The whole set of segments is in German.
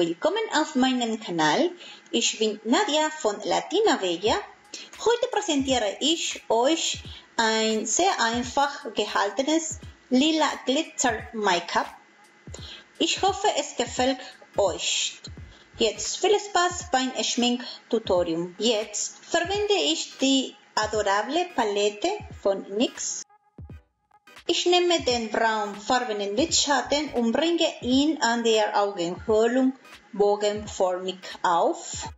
Willkommen auf meinem Kanal. Ich bin Nadia von Latina. Heute präsentiere ich euch ein sehr einfach gehaltenes lila Glitzer Make-up. Ich hoffe, es gefällt euch. Jetzt viel Spaß beim Schminktutorium. Jetzt verwende ich die adorable Palette von NYX. Ich nehme den braunfarbenen Lidschatten und bringe ihn an der Augenhöhlung bogenförmig auf.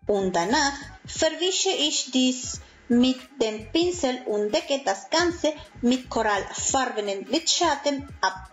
Und danach verwische ich dies mit dem Pinsel und decke das Ganze mit korallfarbenen Lidschatten ab.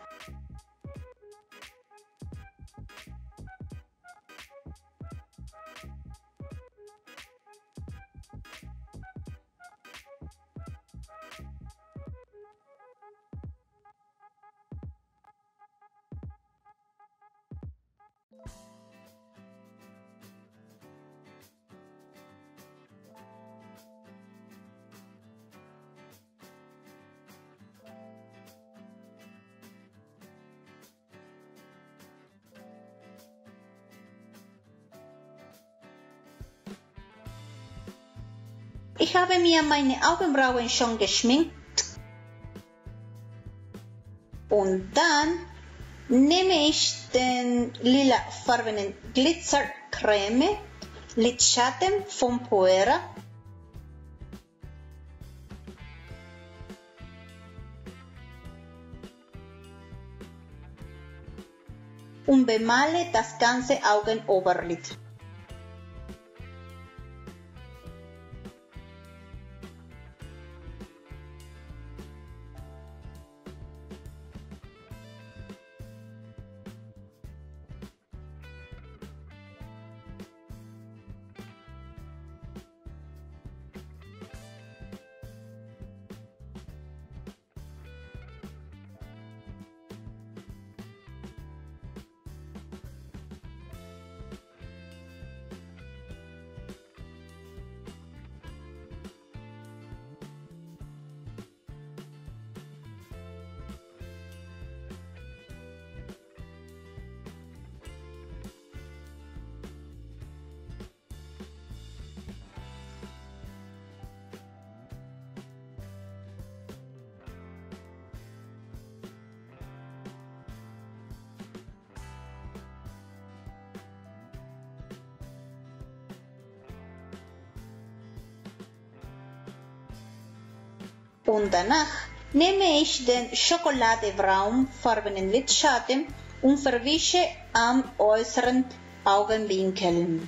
Ich habe mir meine Augenbrauen schon geschminkt und dann nehme ich den lilafarbenen Glitzercreme Lidschatten von Puera und bemale das ganze Augenoberlid. Und danach nehme ich den schokoladebraunfarbenen Lidschatten und verwische am äußeren Augenwinkel.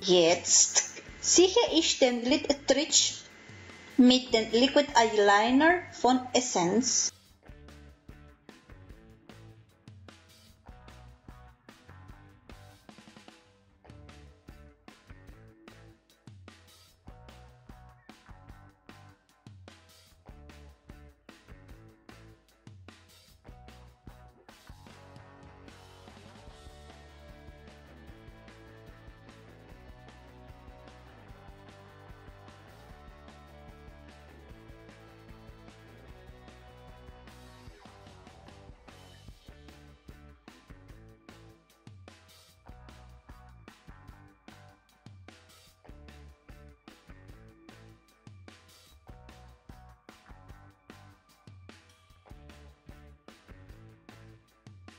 Jetzt sichere ich den Lidstrich mit dem Liquid Eyeliner von Essence.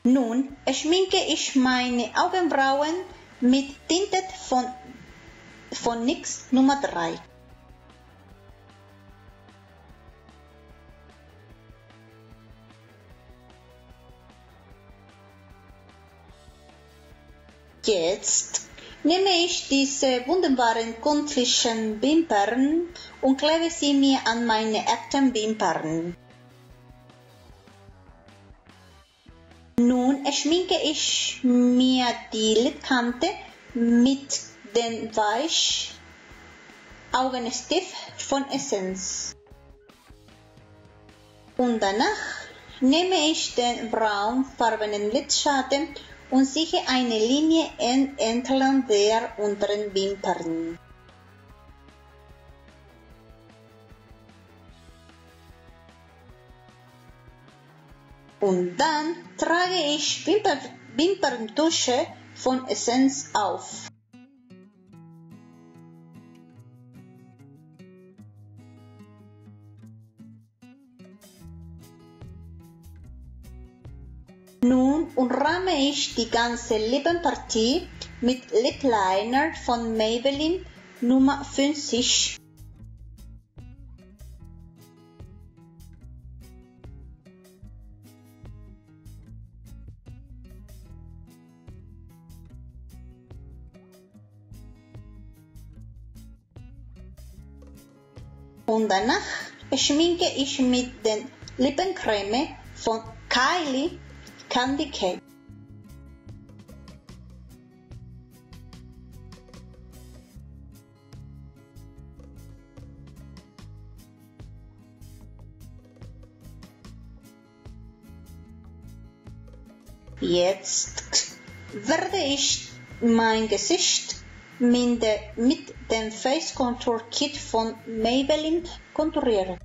Nun schminke ich meine Augenbrauen mit Tinte von NYX Nummer 3. Jetzt nehme ich diese wunderbaren künstlichen Wimpern und klebe sie mir an meine echten Wimpern. Nun schminke ich mir die Lidkante mit dem Weich Augenstift von Essence. Und danach nehme ich den braunfarbenen Lidschatten und ziehe eine Linie entlang der unteren Wimpern. Und dann trage ich Wimperntusche von Essence auf. Nun umrahme ich die ganze Lippenpartie mit Lip Liner von Maybelline Nummer 50. Und danach schminke ich mit der Lippencreme von Kylie Candy Cake. Jetzt werde ich mein Gesicht mit dem Face Contour Kit von Maybelline konturieren.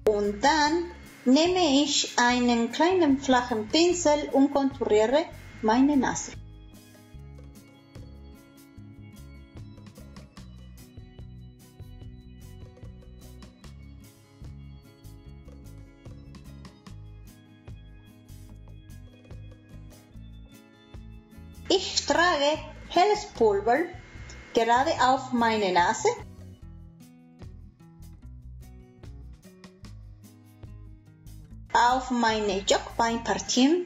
Und dann nehme ich einen kleinen flachen Pinsel und konturiere meine Nase. Ich trage helles Pulver gerade auf meine Nase. Auf meine Jogbeinpartien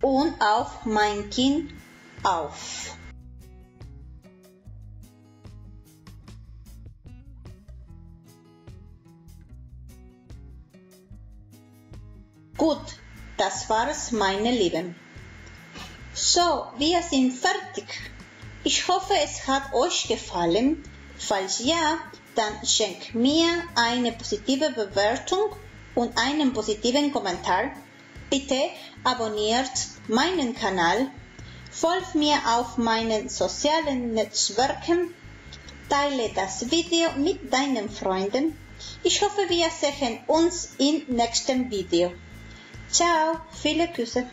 und auf mein Kinn auf. Gut, das war's, meine Lieben. So, wir sind fertig. Ich hoffe, es hat euch gefallen. Falls ja, dann schenkt mir eine positive Bewertung und einen positiven Kommentar. Bitte abonniert meinen Kanal, folgt mir auf meinen sozialen Netzwerken, teile das Video mit deinen Freunden. Ich hoffe, wir sehen uns im nächsten Video. Ciao, viele Küsse.